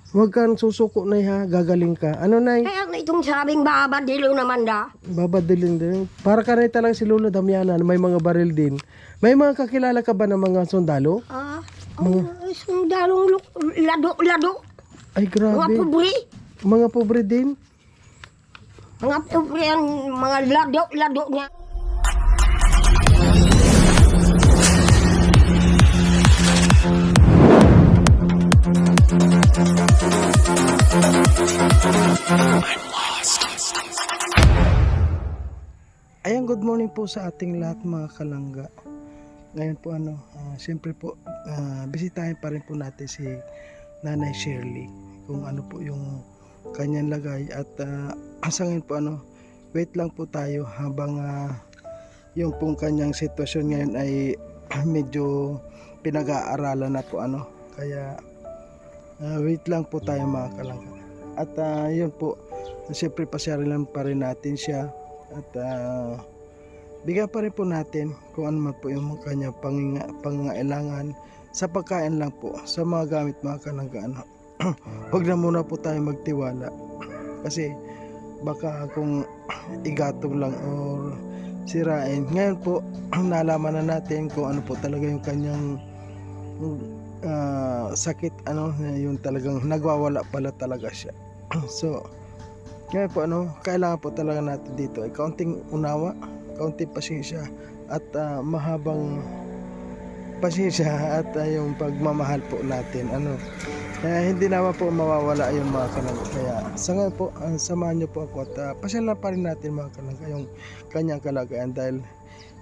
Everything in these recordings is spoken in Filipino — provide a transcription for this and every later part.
Huwag kang susuko, Nay, ha. Gagaling ka. Ano, Nay? Kaya itong sabing babadilo naman da. Babadiling din. Para ka rin talaga si Lolo Damiana. May mga baril din. May mga kakilala ka ba ng mga sundalo? Sundalong lado. Ay, Mga grabe. pobre. Mga pobre din. Mga pobre yan, mga lado niya. Ayan, good morning po sa ating lahat mga kalangga. Ngayon po siyempre po bisitahin pa rin po natin si Nanay Shirley kung ano po yung kanyang lagay at sa ngayon po wait lang po tayo habang yung pong kanyang sitwasyon ngayon ay medyo pinag-aaralan na po kaya wait lang po tayo mga kalangga. At yun po, siyempre pasyarin lang pa rin natin siya at bigyan pa rin po natin kung ano man po yung kanya pangangailangan sa pagkain lang po, sa mga gamit mga kalangga. Huwag na muna po tayo magtiwala kasi baka kung igatong lang or sirain. Ngayon po nalaman na natin kung ano po talaga yung kanyang sakit, yung talagang nagwawala pala talaga siya. So ngayon po kailangan po talaga natin dito ay kaunting unawa, kaunting pasensya at mahabang pasensya at yung pagmamahal po natin. Kaya hindi naman po mawawala yung mga kalangga. Kaya sa ngayon po samahan niyo po ako at pasyalan pa rin natin mga kalangga yung kanyang kalagayan dahil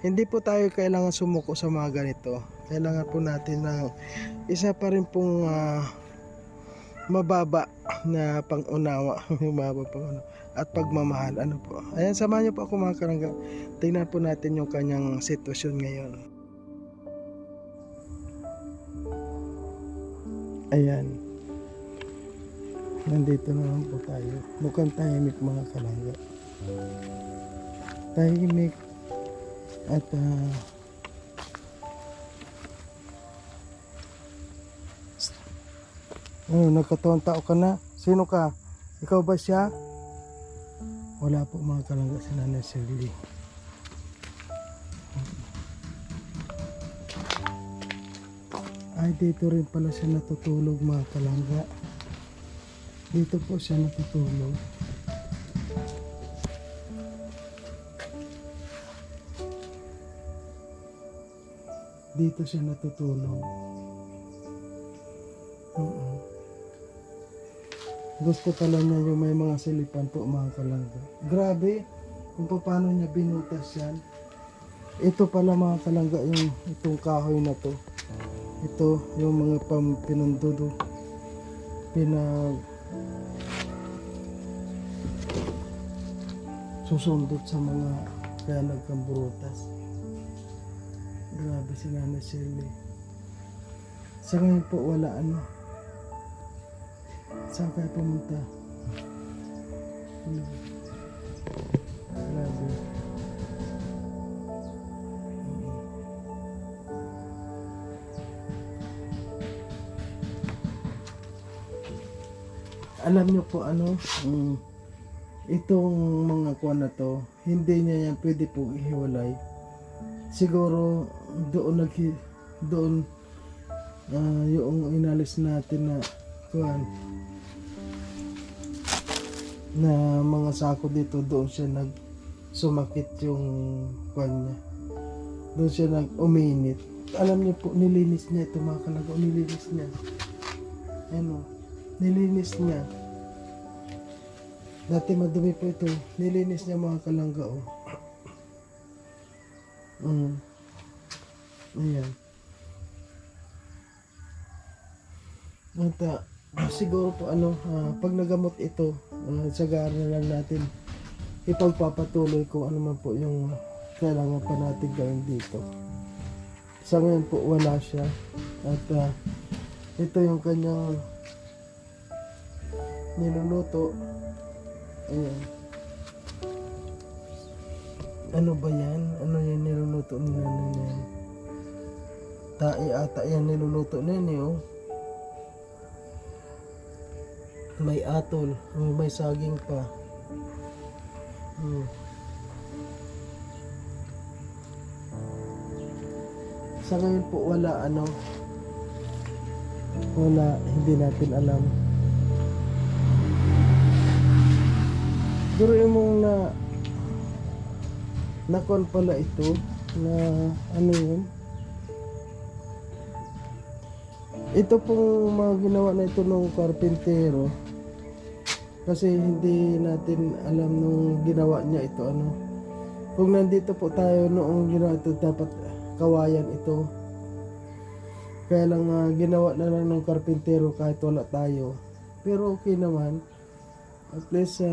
hindi po tayo kailangan sumuko sa mga ganito. Kailangan po natin ng isa pa rin pong mababa na pangunawa at pagmamahal. Po. Ayan, samahan niyo po ako mga kalangga. Tingnan po natin yung kanyang sitwasyon ngayon. Ayan. Nandito naman po tayo. Mukhang tahimik mga kalangga. Tahimik at nagkatawang tao ka na. Sino ka? Ikaw ba siya? Wala po mga kalangga si Nanay Shirley. Ay, dito rin pala siya natutulog mga kalangga. Dito po siya natutulog. Dito siya natutulog. Gusto pala niya yung may mga silipan po mga kalangga. Grabe kung paano niya binutas yan. Ito pala mga kalangga yung itong kahoy na to. Ito yung mga pinundudo. Susundot sa mga kaya nagkamburutas. Grabe si Nanay Shirley. Sa ngayon po wala saan kayo pumunta? Grabe. Alam nyo po itong mga kuwan na to, hindi niya yan pwede pong ihiwalay. Siguro doon yung inalis natin na kuwan na mga sako dito, doon siya sumakit yung kuwan niya. Doon siya uminit. Alam niyo po, nilinis niya ito mga kalangga. Nilinis niya. Nilinis niya. Dati madumi po ito. Nilinis niya mga kalangga. Ayan. At siguro po pag nagamot ito, sagaran na lang natin ipagpapatuloy kung ano man po yung kailangan pa natin gawin dito. Sa ngayon po wala siya at ito yung kanyang niluluto. Ayan. Ano ba yan? Ano yung niluluto ni nanay yan? Tae ata yan niluluto na yan may atol, may saging pa. Sa ngayon po wala wala, hindi natin alam. Pero yung nakon pala ito na yun. Ito pong mga ginawa na ito ng karpintero, kasi hindi natin alam nung ginawa niya ito kung nandito po tayo noong ginawa ito, dapat kawayan ito. Kaya lang ginawa na lang ng karpintero kahit wala tayo. Pero okay naman, at least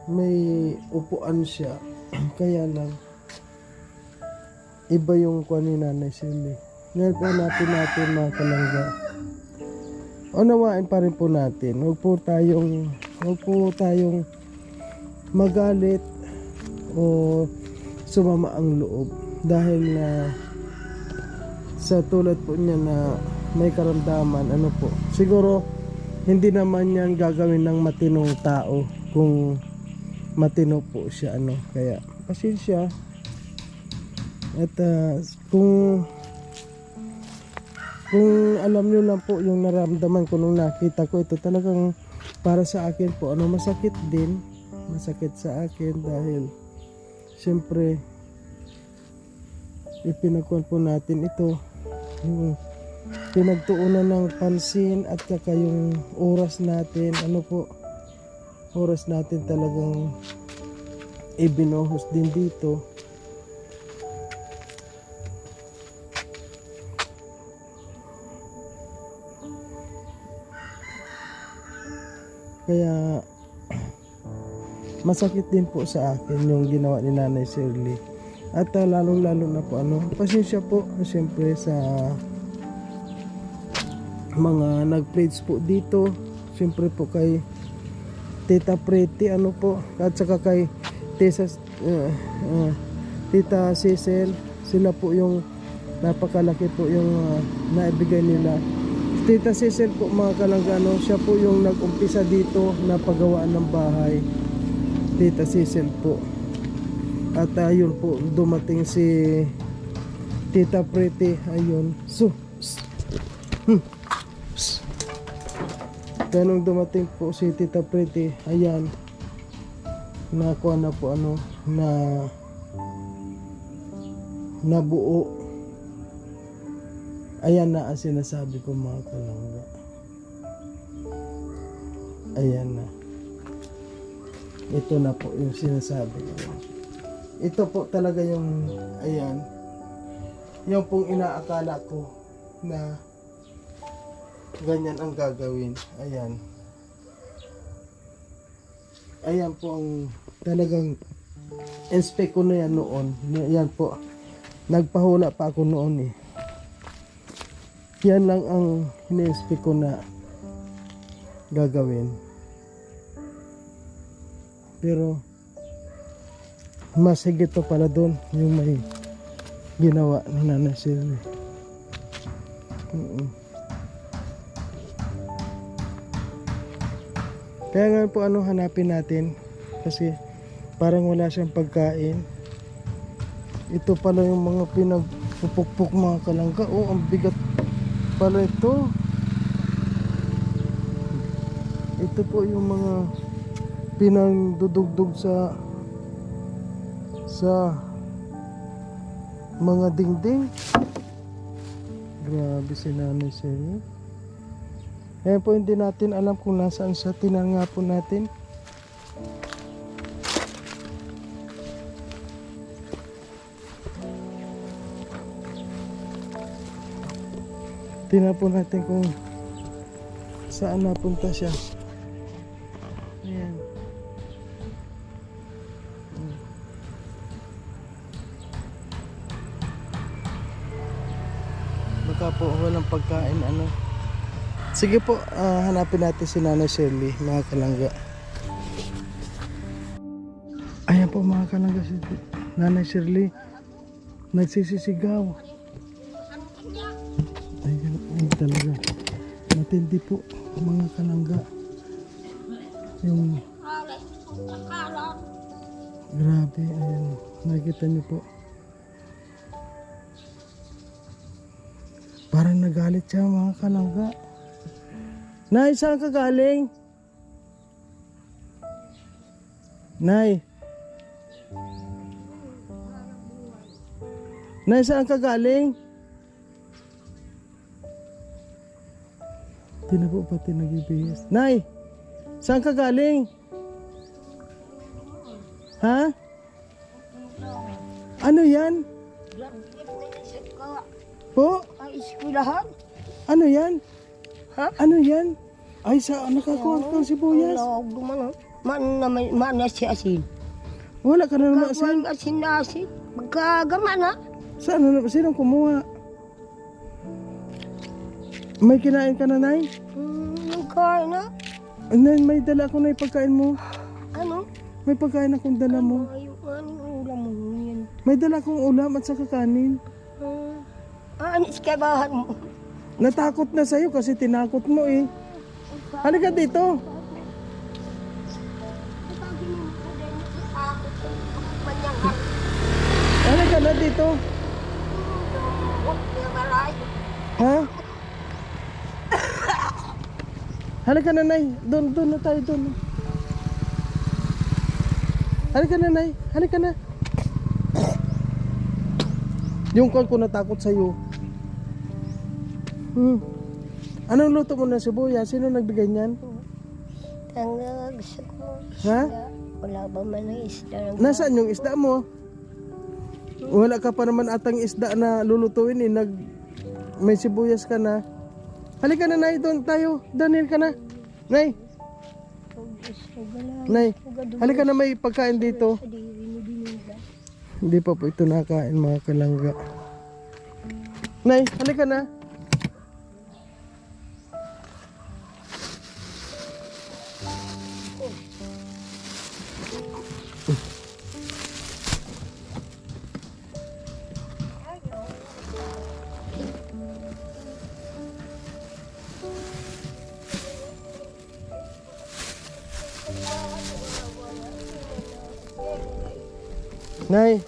may upuan siya. Kaya lang iba yung kuha ni Nanay Shirley. Ngayon po natin mga kalangga, unawain pa rin po natin. Huwag po tayong magalit o sumama ang loob dahil sa tulad po niya na may karamdaman, siguro hindi naman yan gagawin ng matinong tao kung matino po siya, kaya pasensya. At kung alam nyo lang po yung naramdaman ko nung nakita ko ito, talagang para sa akin po masakit sa akin dahil siyempre ipinagkuhan po natin ito, pinagtuunan ng pansin at saka yung oras natin, oras natin talagang ibinuhos din dito. Kaya masakit din po sa akin yung ginawa ni Nanay Shirley. At lalong na po pasensya po siyempre sa mga nag-pledge po dito, siyempre po kay Tita Pretty at saka kay Tita Cecil. Sila po yung napakalaki po yung naibigay nila. Tita Cecil po mga kalangga, siya po yung nag-umpisa dito na paggawaan ng bahay. Tita Cecil po. At ayun po dumating si Tita Pretty, ayun. Ganong dumating po si Tita Pretty, ayan, nakuha na po nabuo. Ayan na ang sinasabi ko mga kalangga. Ayan na. Ito na po yung sinasabi ko. Ito po talaga yung, ayan, yung pong inaakala ko na ganyan ang gagawin. Ayan. Ayan po ang talagang inspect ko na yan noon. Ayan po. Nagpahula pa ako noon Yan lang ang in-inspect ko na gagawin. Pero mas higit pa pala doon yung may ginawa ni Nanay Shirley. Kaya nga po hanapin natin kasi parang wala siyang pagkain. Ito pala yung mga pinagpupukpok mga kalangga. Ang bigat pala ito. Ito po yung mga pinagdudugdug sa mga dingding. Grabe si Nanay Shirley. Kaya po hindi natin alam kung nasaan siya. Tingnan nga po natin. Tingnan po natin kung saan napunta siya. Ayan. Baka po walang pagkain Sige po, hanapin natin si Nanay Shirley mga kalangga. Ayan po mga kalangga, si Nanay Shirley nagsisisigaw. Ayan talaga, matindi po. mga kalangga. Yung grabe, ayan. Nakikita niyo po. Parang nagalit siya mga kalangga. Nay, saan ka galing? Nay. Nay, saan ka galing? Di na po pati nag-ibihis. Nay, saan ka galing? Ha? Ano yan? Po? Ay, iskulahan. Ano yan? Ha? Ano yan? Ay, sa nakakuha kang sibuyas. Ang gumano. Man na si asin. Wala ka na naman asin. Kagwan asin na asin. Magkagama na. Saan na naman? Sinong kumuha? May kinain ka na, Nay? Yung kain na. Nay, may dala ako na pagkain mo. Ano? May pagkain akong dala mo. Ay, yung anong ulam mo yan. May dala akong ulam at saka kanin. Anis ka bahan mo. Natakot na sa'yo kasi tinakot mo eh. Halika dito. Halika na dito. Ha? Halika na, Nay. Doon na tayo, doon. Halika na, Nay. Halika na. Yung call ko natakot sa'yo. Anong luto mo na sibuyas? Sino nagbigay niyan? Tangag sa ko. Ha? Wala ba man ang isda? Nasaan yung isda mo? Wala ka pa naman atang isda na lulutuin eh. May sibuyas ka na. Halika na, Nay. Doon tayo. Daniel ka na. Nay. Nay. Halika na, may pagkain dito. Hindi pa po ito nakain mga kalangga. Nay, halika na. Nay,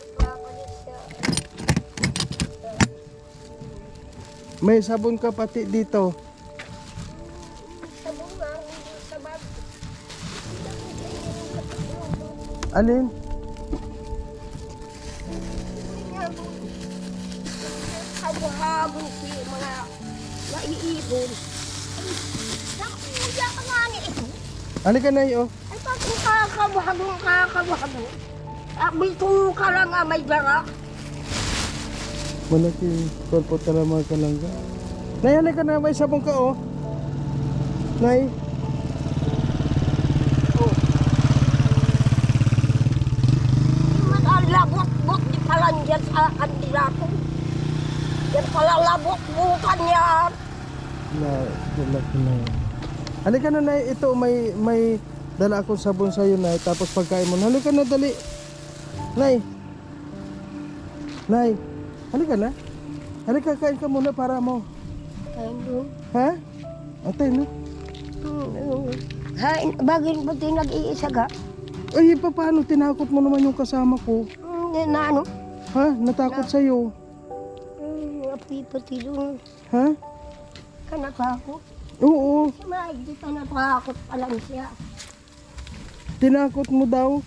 may sabon ka pati dito. Alin? Habang si mga naiipon. Nakuya ka nga ni ito. Halika, Nay, oh. Ay, bakit kakabahagong. Bitong ka lang nga may dara. Malaking korpo tala mga kalangga. Nay, halika na, may sabon ka, oh. Nay. Oh. Man ang labot-bot di pala dyan sa kandila ko. Yan pala labot-butan yan. Laki na yan. Halika na, Nay. Ito, may dala akong sabon sa'yo, Nay. Tapos pagkain mo. Halika na, dali. Nay. Nay. Halika na. Halika, kain ka muna para mo. Ano? Ha? Atay, no? Hain, bagay mo din nag-iisa ka? Ay, paano? Tinakot mo naman yung kasama ko. Na ano? Ha? Natakot sa'yo. Pati doon. Ha? Ka natakot? Oo. Si Mike, di ka natakot pa lang siya. Tinakot mo daw.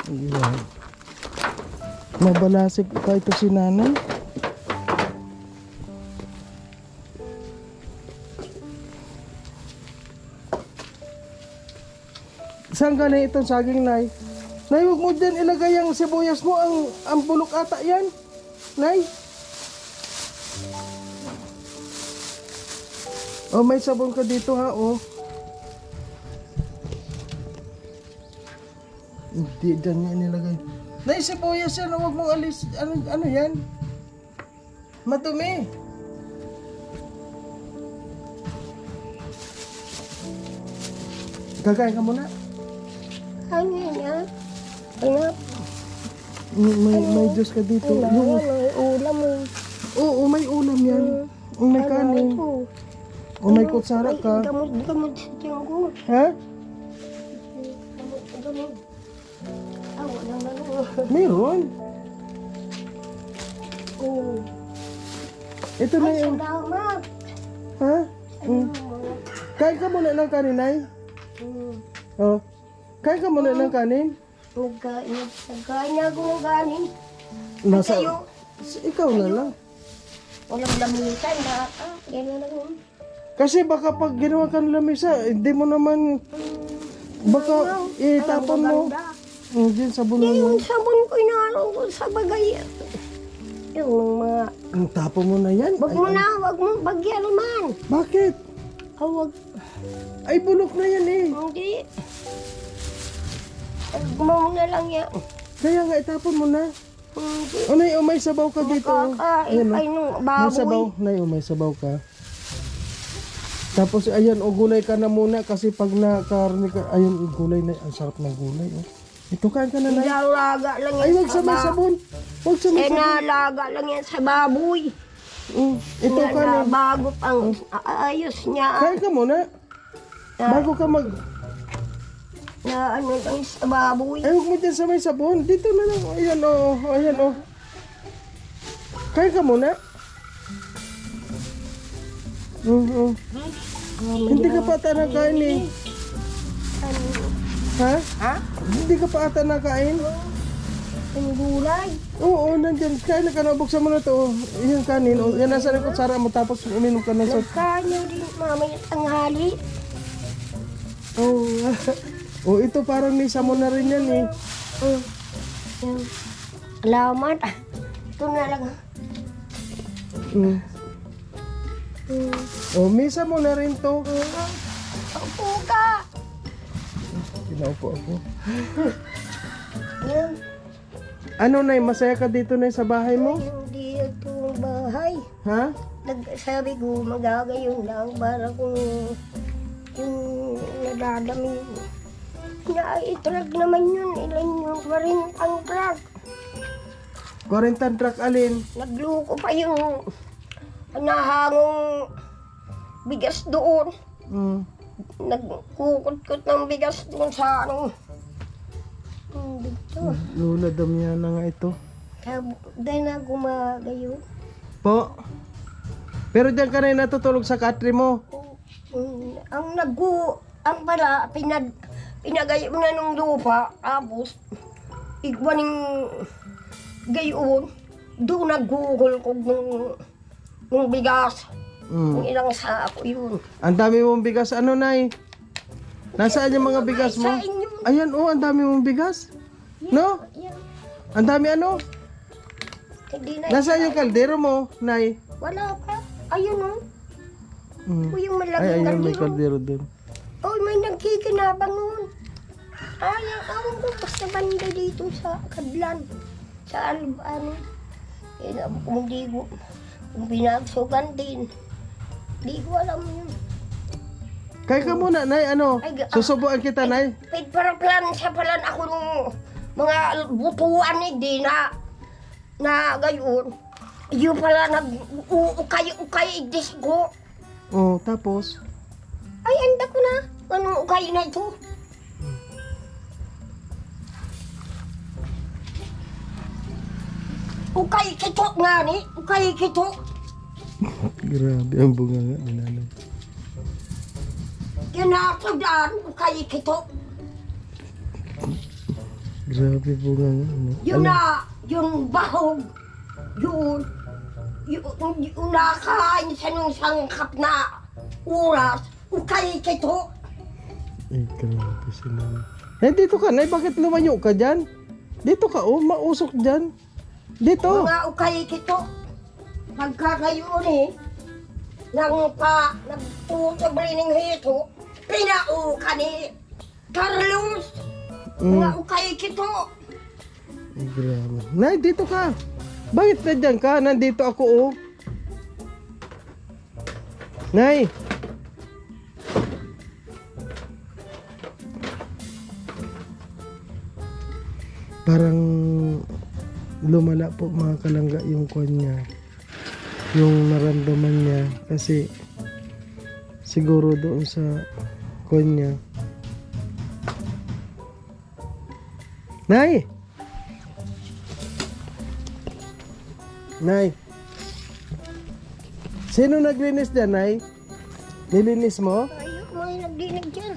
Ayan. Mabalasik pa ito si nanay. Saan galing itong saging, Nay? Nay, huwag mo dyan ilagay ang sibuyas mo. Ang bulok ata yan. Nay. Oh, may sabon ka dito, ha, oh. Hindi dyan niya nilagay. Nay, sibuyas yan. Huwag mong alis. Ano yan? Madumi. Kakain ka muna. Ano yan? Ano? May Diyos ka dito. May ulam mo. Oo, may ulam yan. May kanin. O may kutsara ka. Gamot sa tiyan ko. Ha? Gamot. Wala na lang. Meron. Oh. Ito na Ay, yung... salamat. Ha? Mm. Salamat. Kain ka muna ng kanin, Nay. Oh. Kain ka muna ng kanin. Nagkain na ako ng kanin. Nasa... Kayo. Ikaw na lang. Walang lamitan na. Gano'n lang yun. Kasi baka pag ginawa ka ng lamisa, hindi mo naman... Baka itapon mo. Diyan sa bulan mo. Yung sabon ko inaano ko sa bagay. Yung mga... Tapon mo na yan. Wag mo na, wag mo bagyan naman. Bakit? Wag. Ay, bulok na yan eh. Hindi. Wag mo na lang yan. Kaya nga, itapon mo na. Hindi. O, Nay, may sabaw ka dito. Kakain ay nung May sabaw. baboy. Nay, may sabaw ka. Tapos, ayan, gulay ka na muna kasi pag nakarni ka, ayun, gulay na, ang sarap ng gulay. Oh. Ito, kain ka na, Nay. Nilalaga lang yan Ay, wag sa may sabon. Wag sa may sabon. Nalaga lang yan sa baboy. Ito ka na. Bago pang ayos niya. Kain ka muna. Bago ka mag... Na ano lang sa baboy. Ay, huwag mo dyan sa may sabon. Dito na lang. Ayan, oh. Ayan, oh. Kain ka muna. Hindi ka pa ata nakain eh. Ha? Ha? Hindi ka pa ata nakain? Ang gulay. Oo, nandyan. Kain na ka na. Buksan mo na to. Yan kanin. Oh. Yan nasa ng kutsara mo. Tapos uminom ka ng sot. Nagkanya din mamaya tanghali. Oh. Oh, ito parang nisa mo na rin yan eh. Yan. Salamat. Ito na lang. Oh, misa mo na rin to. Upo ka. Pinaupo ako. Yan. Ano, Nay? Masaya ka dito, Nay, sa bahay mo? Hindi ito bahay. Ha? Sabi ko, magagayon lang para kung nadadami. Na-itrag naman yun. Ilan yung 40 ang truck. 40 truck alin? Nagluko pa yung nahangong bigas doon. Nagkukot-kot ng bigas doon sa ano. Dito. Lula, damihan na nga ito. Kaya dahil na gumagayo. Po? Pero diyan ka na natutulog sa katri mo. Ang pala, pinagayo na nung lupa, tapos igwaning gayon, doon nagguhol ko nung bigas. Kung ilang sako yun. Ang dami mong bigas. Ano, Nay? Nasaan yung mga bigas mo? Sa inyo. Ayan, oh, ang dami mong bigas. No? Yan. Ang dami ano? Hindi na. Nasaan yung kaldero mo, Nay? Wala pa. Ayun o. O yung Ay, malaking ayun, may kaldero. kaldero dun. Oh, may nagkikinabang nun. Ay, ang ko basta banda dito sa Kadlan. Sa ano. Kung di ko, kung pinagsugan din. Di ko alam yun. Kaya ka muna, Nay, ano? Ay, Susubuan kita, Nay. Pwede parang plan sa palan ako nung mga butuan di na gayon. Yung pala nag-ukay disco. Oh, tapos? Ay, anda ko na. Anong ukay na ito? Ukay kito nga ni. Ukay kito. Grabe, ang bunga nga ni Nanay. Yan na ako daan. Ukay kito. Grabe, bunga nga. Ano? Yun na. Yung bahog. Yun. Yung nakain sa nung sangkap na oras. Ukay kito. Ay, grabe si Nanay. Eh, dito ka, Nay. Bakit lumayo ka dyan? Dito ka, oh. Mausok dyan. Dito. Mga ukay kito. Pagkakayon nagputubli ng hito, pinauka ni Carlos. Mga ukay kito. Ay, grabe. Nay, dito ka. Bakit na dyan ka? Nandito ako, oh. Nay. Parang lumala po mga kalangga yung kwan niya. yung naramdaman niya kasi siguro doon sa kanya. Nay! Nay! Sino naglinis dyan, Nay? Nilinis mo? Ayun, may naglinig dyan.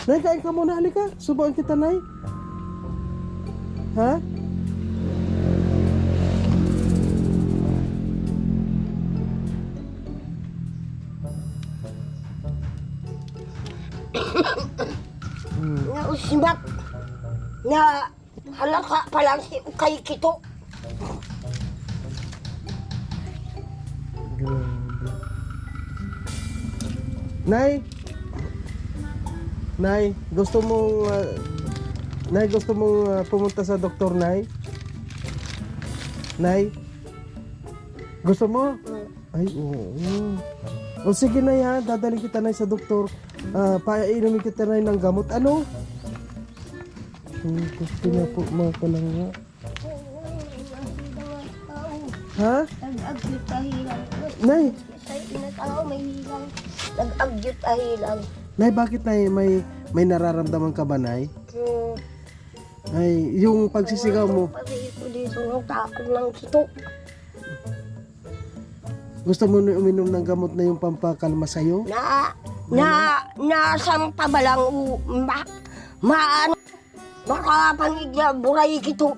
Nay, kain ka muna, halika. Subuan kita, Nay. Ha? Nausbat na halaka pa lang si Ukay Kito. Grabe. Nay! Nay, gusto mong pumunta sa doktor, Nay? Nay? Gusto mo? Ay, oo. O sige, Nay, ha, dadalhin kita, Nay, sa doktor. Painumin kita, Nay, ng gamot. Ano? Gusto niya po, mga kalangga. Ha? Nag-agyot ahilang. Nay! Sa inatao may hilang. Nag-agyot ahilang. Nay, bakit, Nay, may nararamdaman ka ba, Nay? Ay, yung pagsisigaw mo, Parito dito ng takal ng kito. gusto mo na uminom ng gamot na yung pampakalma sa'yo? Nasampa ba lang maano makapangigya buray kito.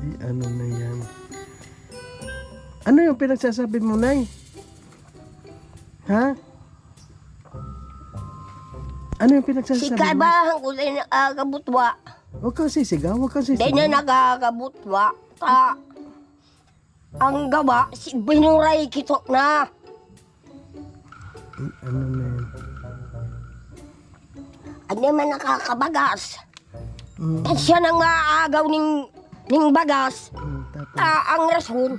Ay, ano na yan? Ano yung pinagsasabi mo, Nay? Ha? Ano yung pinagsasabi Si mo? kabahan ko din nagagabutwa. Huwag kang sisigaw, huwag kang Di sisigaw. na nagagabutwa. Ang gawa, si binuray kito na. Ay, ano na yan? Ano man nakakabagas. Mm, At siya nang maagaw ning bagas. tapos, Ang rason,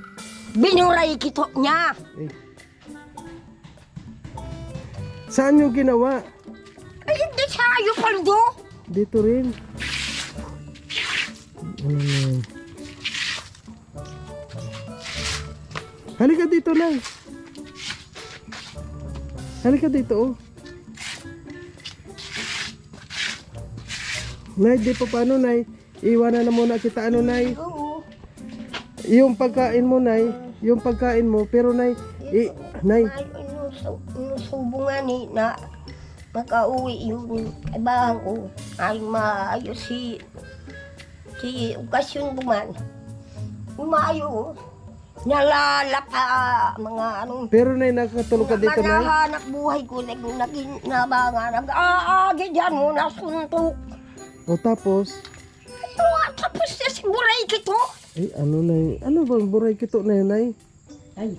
binuray kito niya. eh. Saan yung ginawa? Ay, hindi sayo paldo. Dito rin. Ano na yan? Halika dito, Nay. Halika dito, oh. Nay, di pa paano, Nay? Iwanan na muna kita, ano, Nay? Oo. Yung pagkain mo, Nay. Yung pagkain mo. Pero, Nay, Nay. Inusubungan ni na makauwi yung kaibahan ko. Ay maayos si okasyon buman. Umayo. Nalalapa mga ano. Pero, Nay, nakatulog ka dito, Nay. Manahanap buhay ko. Naging nabangan. Dyan mo nasuntok. O tapos, Tapos na si Buray Kito. ano, Nay? Ano bang buray kito na yun, Nay? Ay.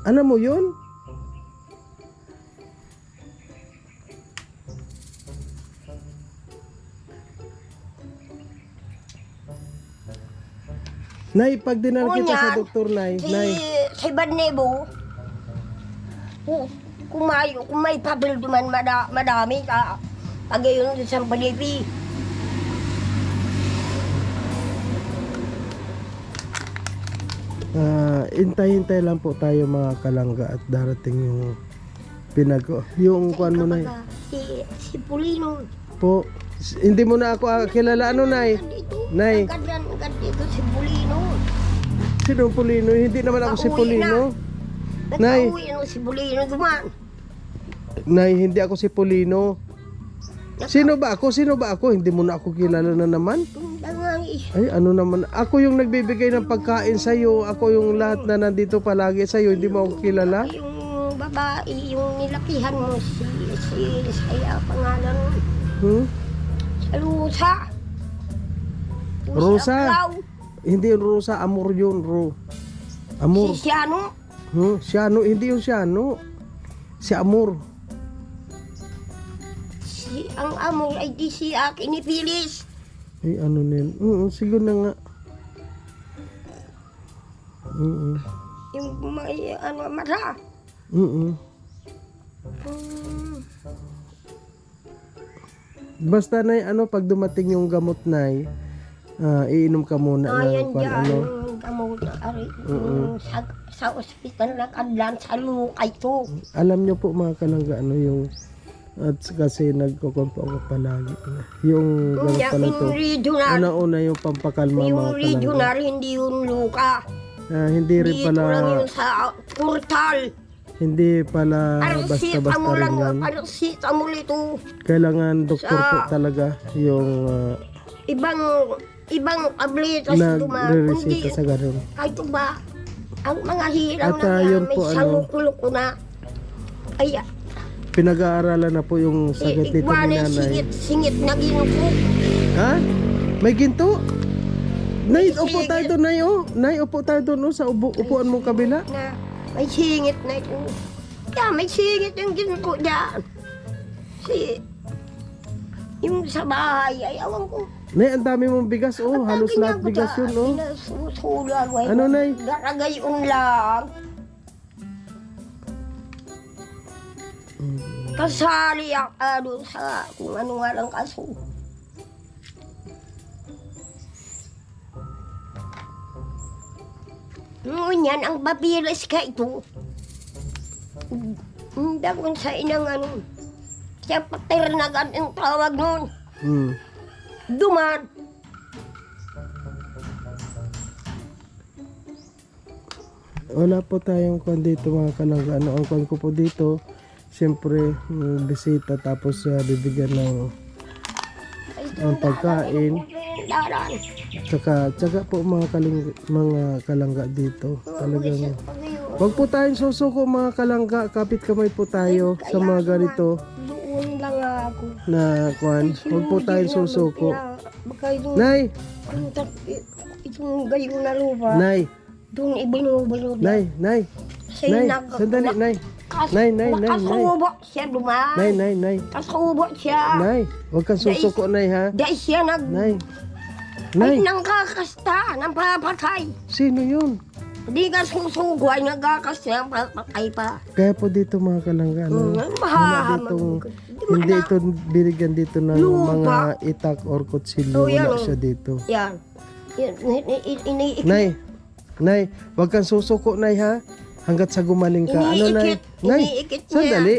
Ano mo yun? Nay, pag dinala kita sa doktor, Nay, Nay. Si Banebo, kung may pabil duman madami ka, pag yun sa Balipi. Hintay-hintay lang po tayo mga kalangga at darating yung kuan mo, Nay. Si Pulino. Po, hindi mo na ako kilala, ano, Nay? Nay. Agad dito si Pulino. Sino Pulino? Hindi naman ako si Pauwi Pulino. Nay. Nagpauwi na si Pulino duman. Nay, hindi ako si Pulino. Sino ba ako? Sino ba ako? Hindi mo na ako kilala na naman. Ay, ano naman. Ako yung nagbibigay ng pagkain sa'yo. Ako yung lahat na nandito palagi sa'yo. Hindi mo ako kilala. Yung babae, yung nilakihan mo, saya pangalan mo. Hmm? Rosa. Rosa? Aklaw. Hindi yung Rosa. Amor yun, Amor. Si Siano. Siano. Hindi yung Siano. Si Amor. Ang amor ay di si akin ni Pilis. Ay, ano na yun. Siguro na nga. Yung may mata. Basta, Nay, pag dumating yung gamot, Nay, iinom ka muna Ayan ng dyan, ano. gamot. na ari. Sa ospital na kadlan sa lukay to. Alam nyo po mga kalangga, ano yung, at kasi nagkukon po ako palagi. Yung gano'n pala to. Yung regional. Una-una yung pampakalma Yung mga kalangga. regional, hindi yung luka. Hindi rin Dito lang pala, yun sa portal. hindi pala basta-basta mo rin lang, yan. parasita mo ito. Kailangan doktor po Sa- talaga yung Ibang tabletas nagre-resita sa gano'n. Kahit ba, ang mga hirang At, na yun may po, ano, salukulok ko na. Ay, Pinag-aaralan na po yung sakit nito ni nanay. singit na ginuko. Ha? May ginto? Nay, May upo singit. tayo doon, Nay, oh. Nay, upo tayo doon, oh, sa upuan mong kabila. Na may singit na ito. Yeah, may singit yung ginuko dyan. Yung sa bahay, ay awan ko. Nay, ang dami mong bigas, oh. Halos lahat bigas yun, oh. Pinasusulan, Ano, Nay? Garagayon lang. Kasali ako sa kung ano nga lang kaso. Ngunyan, ang papilis ka ito. Hindi ko sa inang ano. Siya paternagan ang tawag nun. Duman. Wala po tayong kwan dito mga kalangga. Ano ang kwan ko po dito? Siyempre, bisita tapos bibigyan ng ang pagkain. Daran. Tsaka po mga kalangga dito. Talagang wag po tayong susuko mga kalangga. Kapit kamay po tayo sa mga ganito Doon lang ako. na kwan. Wag po tayong susuko. Nay! Itong gayong na lupa. Nay! Doon ibinubulod. Nay! Nay! Nay! Sandali! Nay! Nay! Nay! Nay! Nay! Nakasubo siya duman. Nay! Nay! Nay! Nakasubo siya. Nay! Wag kang susuko, Nay, ha? Dahil siya Nay! ay Nay! nang kakasta, nang papatay. Sino yun? Hindi ka susugway, nagkakasta, nang papatay pa. Kaya po dito mga kalangga, no? Mahahamag. Hindi ito binigyan dito ng Lupa. mga itak or kutsilyo. Oh, yan, Wala oh. siya dito. Yan. Nay! Nay! Wag kang susuko, Nay, ha? Hanggat sa gumaling ka. Ano, Nay? Nay! Iniikit niya. Sandali!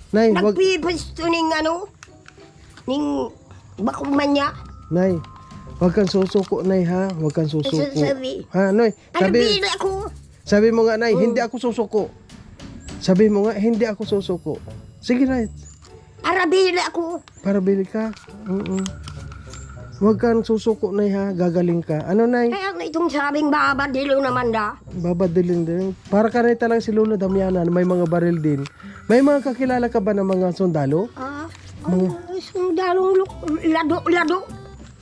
Nay! Wag... Nagpipasto ning ano, ning bakuman niya. Nay! Wag kang susuko, Nay, ha? Wag kang susuko. Sabi. Ha, Nay? Ano bila ko? Sabi mo nga, Nay, hindi ako susuko. Sabi mo nga, hindi ako susuko. Sige, Nay. Para bila ko. Para bili ka. Huwag kang susuko, Nay, ha? Gagaling ka. Ano, Nay? Kaya na itong sabing babadilo naman da. Babadilin din. Para ka rin talagang si Lolo Damiana, may mga baril din. May mga kakilala ka ba ng mga sundalo? Sundalong lado.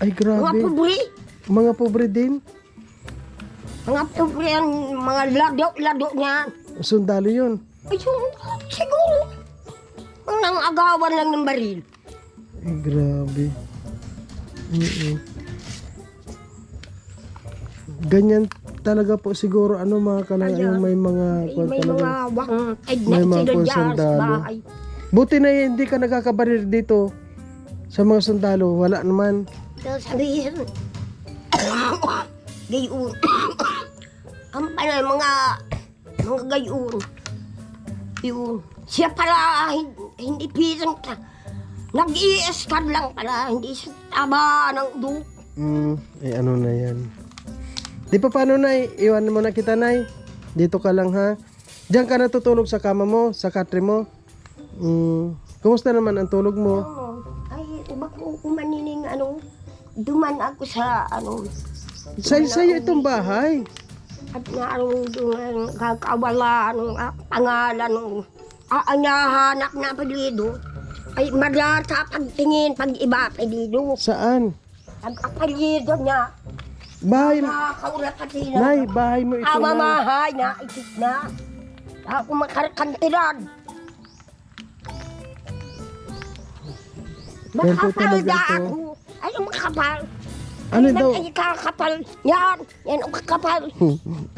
Ay, Mga grabe. pobre. Mga pobre din. Mga pobre yan, mga lado niyan. Sundalo yun. Ay, siguro. Ang nangagawan lang ng baril. Ay, grabe. Ganyan talaga po siguro mga kalangga Ayan. yung may mga kwan May talaga. mga wanted na May mga sila dyan sa sundalo. bahay. Buti na hindi ka nagkakabaril dito sa mga sundalo. Wala naman. Tapos sabihin, gayon. Ang pala mga gayon. Yun. Siya pala, hindi pisang ka. Nag-i-escad lang pala, hindi siya taba ng duk. Ano na yan. Di pa paano, Nay? Iwan mo na kita, Nay. Dito ka lang, ha? Diyan ka natutulog sa kama mo, sa katre mo. Kumusta naman ang tulog mo? Ay, bako umanining duman ako sa Sa'yo itong bahay. at doon kakawala pangalan aanyahanap na apelido. Ay madata pagtingin pag iba apelido. Saan? Ang apelido niya. Bahay. Nakakaulat kasi Nay, bahay mo ito, Nay. Amamahay na, isip na. Ako makarkantilan. Yan po Makapal talaga na ito. ako. Ay, makapal. Ano daw? Ay, kakapal. Yan. Yan ang kakapal.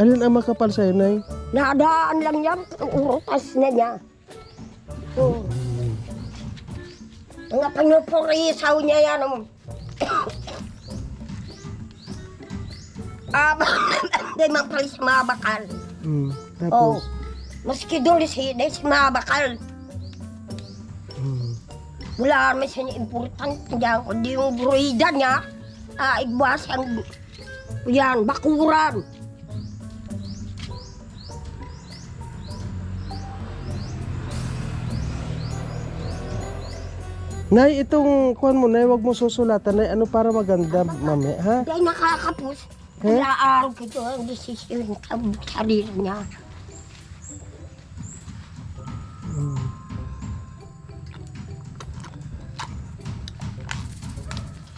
Alin ang makapal sa'yo, Nay? Nadaan lang yan. Ang urutas na niya. Oh. Mga pinupurisaw niya yan. Di man pala si mabakal. Oh, Tapos, maski doon si mabakal. Wala naman siya importante dyan, kundi yung bruida niya, igwas ang, yan, bakuran. Nay, itong kuhan mo, Nay, wag mo susulatan, Nay, ano para maganda, mami, ha? Dahil nakakapos, kaya araw ko ito ang desisyon sa sarili niya.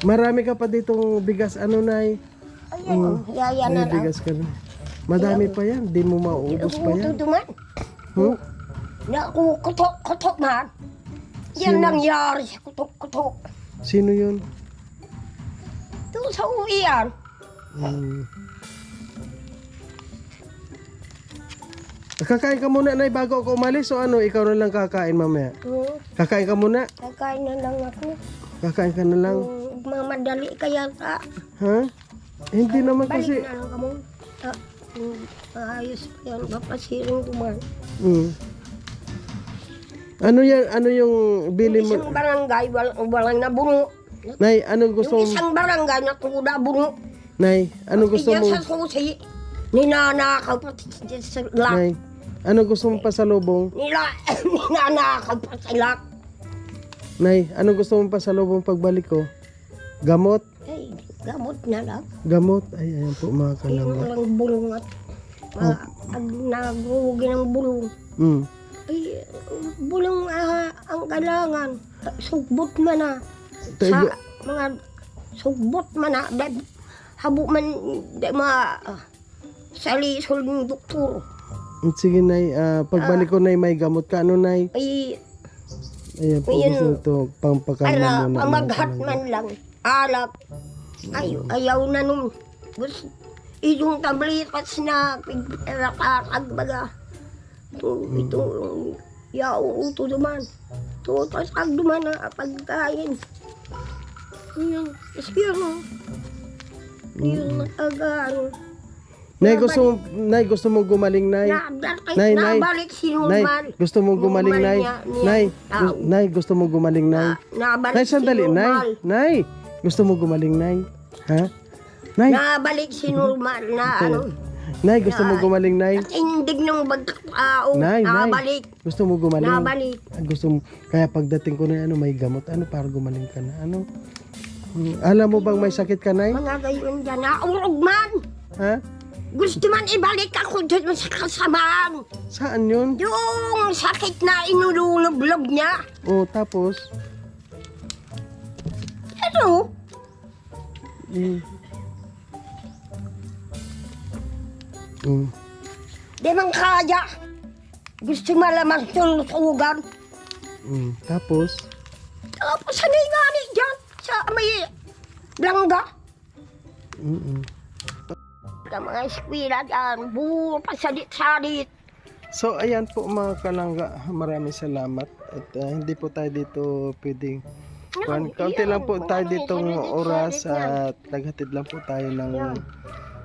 Marami ka pa ditong bigas, ano, Nay? Ayan, yaya na May lang. bigas ka na. Madami pa yan, di mo mauubos pa yan. Tutuman. Hmm? Naku, kutok man. Yan nangyari sa kutok. Sino yun? Doon sa uwian. Kakain ka muna, Nay, bago ako umalis, o ano, ikaw na lang kakain mamaya. Kakain ka muna? Kakain na lang ako. Kakain ka na lang? Mamadali ka yata. Ha? Hindi naman Balik kasi... na lang ka mo. Ayos pa yan. Papasiring duman. Ano yan? Ano yung bili mo? Isang barangay, walang nabuno. Nay, anong gusto Yung mo? isang barangay na tuda buno. Nay, anong gusto mo? Sa susi, ninanakaw pa sila. Nay, anong gusto mo pa sa lubong? Ninanakaw pa sila. Nay, anong gusto mo pa sa lubong pagbalik ko? Gamot? Ay, gamot na lang. Gamot? Ay, ayan po mga Yung kalangga. walang bulong at pag nagugi ng bulong. Ay, bulong ang kailangan. Sugbot man na. Sa mga sugbot man na. Habo man, di salisol ng doktor. Sige, Nay. Pagbalik ko, Nay, may gamot ka. Ano, Nay? Ay, Ayan po, Ayun. gusto ito. Pangpakanan mo na. mga pamaghat kalangga. man lang. Alak. Ayaw na nung. Gusto, itong tablitas na pinakakag baga. Ito, yaong ito duman. Ito, tasag duman na pagkain. Yung, ispiro. Yung nakagaan. Nay, gusto mo gumaling, Nay? Nay, Nabalik si Nay, Norman. gusto mo gumaling, Nay? Nay, Nay, gusto mo gumaling, Nay? Nabalik Nay, si sandali, Nay. Normal. Nay, gusto mo gumaling, Nay? Ha? Nay, Nabalik si Normal na ano. Nay, gusto mo gumaling, Nay? Indig ng bagkao. Nay, Nay. Nabalik. Gusto mo gumaling? Nabalik. Gusto mo, kaya pagdating ko na ano, may gamot, ano, para gumaling ka na, ano? Alam mo bang may sakit ka, Nay? Mga gayon dyan. Naurog man. Ha? Gusto man ibalik ako dyan sa kasamaan. Saan yun? Yung sakit na inululublob niya. Oh, tapos? Ano? Di man kaya. Gusto malamang tulusugan. Tapos? Tapos sanay nga ni dyan sa may langga. Sa mga eskwela dyan, buo pa salit-salit. So, ayan po mga kalangga, maraming salamat. At hindi po tayo dito pwedeng kaunti lang po tayo ditong oras at naghatid lang po tayo ng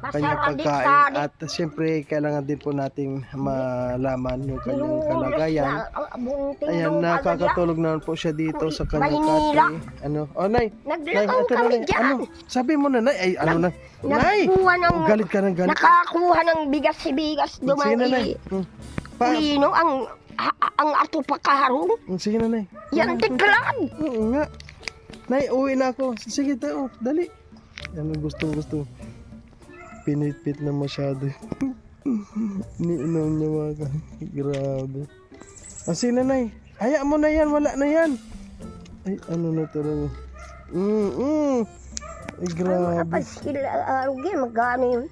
kanyang pagkain. At siyempre, kailangan din po nating malaman yung kanyang kalagayan. Ayan, nakakatulog naman po siya dito sa kanyang tatay. Ano? Oh, Nay! Nay, Naglakaw ito na, kami Nay. dyan. Ano? Sabi mo na, Nay. Ay, ano na? Nay! Nakakuha ng, Galit ka ng galit. nakakuha ng bigas Sige na, Nay. dumang Lino ang ato pa kaharong. Sige na, Nay. Yan tiklan. Oo nga. Nay, uwi na ako. Sige tayo, dali. Yan ang gusto. Pinitpit na masyado. Iniinom niya mga grabe. Sige na, Nay. Hayaan mo na yan, wala na yan. Ay, ano na talaga. Ay, grabe. Kapaskil, magkano yun?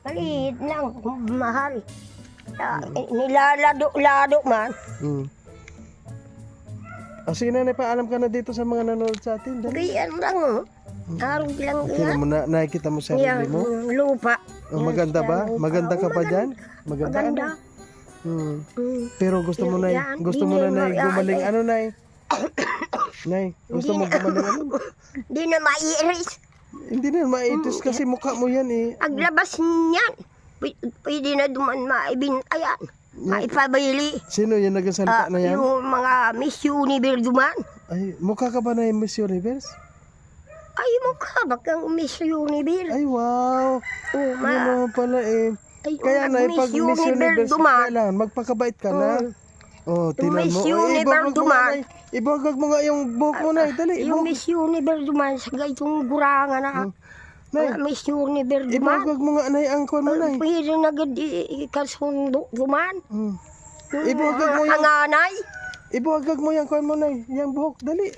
Maliit lang, mahal. Nilalado man. Sige na, Nay, paalam ka na dito sa mga nanonood sa atin. Dali. Ganyan lang, Arog lang Tingnan yan. mo na, nakikita mo sarili Yan, mo. lupa. Oh, maganda ba? Maganda ka pa dyan? Maganda. Pero gusto mo, Nay, Yan, gusto mo na, Nay, gumaling. Ano, Nay? Nay, gusto mo gumaling ano? Di na maiiris. Hindi na maitis kasi mukha mo yan eh. Aglabas niyan. Pwede na duman maibintayan. Maipabili. Sino yung nagsalita na yan? Yung mga Miss Universe duman. Ay, mukha ka ba na yung Miss Universe? Ay, mukha ba kang Miss Universe? Ay, wow. Oh, Yun naman pala eh. Ay, Kaya na, pag Miss Universe, duman. kailangan magpakabait ka na. Oh, tinan mo. Miss Universe duman. Ibagag mo nga yung buhok mo na. Dali, Yung ibagag. Miss Universe duman sa gaytong gurangan na. Nay, Mga Miss Universe duman. ibagag mo nga na yung angkon mo na. Pwede na gad ikasundo duman. Ibagag mo yung, Hanganay. ibagag mo yung angkon mo na. Yung buhok, dali.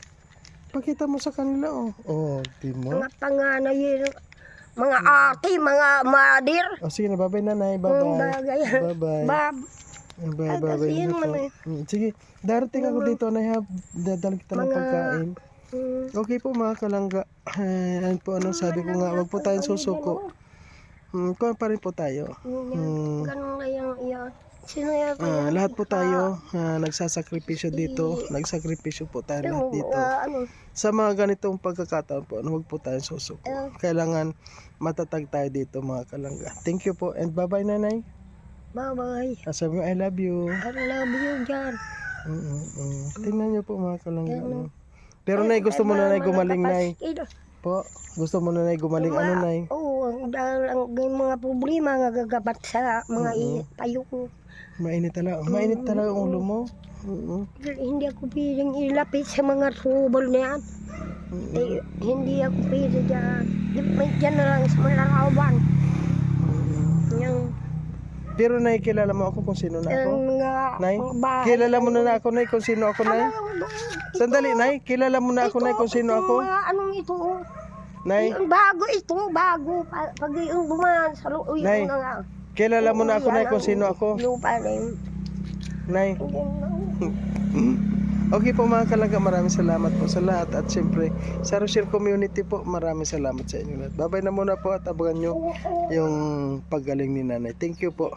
Pakita mo sa kanila, oh. Oh, di mo. Mga panganay. Mga ate, mga mother. Oh, sige na, bye-bye nanay. Ang Bye-bye. bagay. Bye-bye. Bab. Bye-bye. Kasi yun man eh. Sige, darating ako dito na dadal kita ng Mga- pagkain. Okay po mga kalangga. Ano po, ano, sabi ko nga, wag po tayong susuko. Kuha pa rin po tayo. Ganun na yung iyan. Sino yan? Lahat po tayo nagsasakripisyo dito. Nagsakripisyo po tayo lahat dito. Ano? Sa mga ganitong pagkakataon po, huwag po tayong susuko. Kailangan matatag tayo dito mga kalangga. Thank you po and bye-bye nanay. Bye-bye. Sabi mo, I love you. I love you dyan. Tingnan niyo po mga kalangga. Pero nay, gusto mo na nay gumaling nay. Po, gusto mo na nay gumaling ano nay? Oo, dahil ang mga problema nga gagabat sa mga payo ko. Mainit talaga ang ulo mo. Hindi ako piling ilapit sa mga trouble na yan. Hindi ako pwede dyan. Dyan na lang sa mga larawan. Yung Pero nay, kilala mo ako kung sino na ako? mga Nay, bahay. kilala mo na ako nay kung sino ako nay? Sandali nay, kilala mo na ako nay kung sino ako? Mga anong ito? Nay, Yung bago ito, bago. Pag yung dumaan sa loob, Nay. yun na nga. kilala mo na ako nay kung sino ako? Lupa na yun. Nay, okay po mga kalangga, maraming salamat po sa lahat. At siyempre, sa Rocher Community po, maraming salamat sa inyo lahat. Bye-bye na muna po at abangan nyo yung paggaling ni nanay. Thank you po.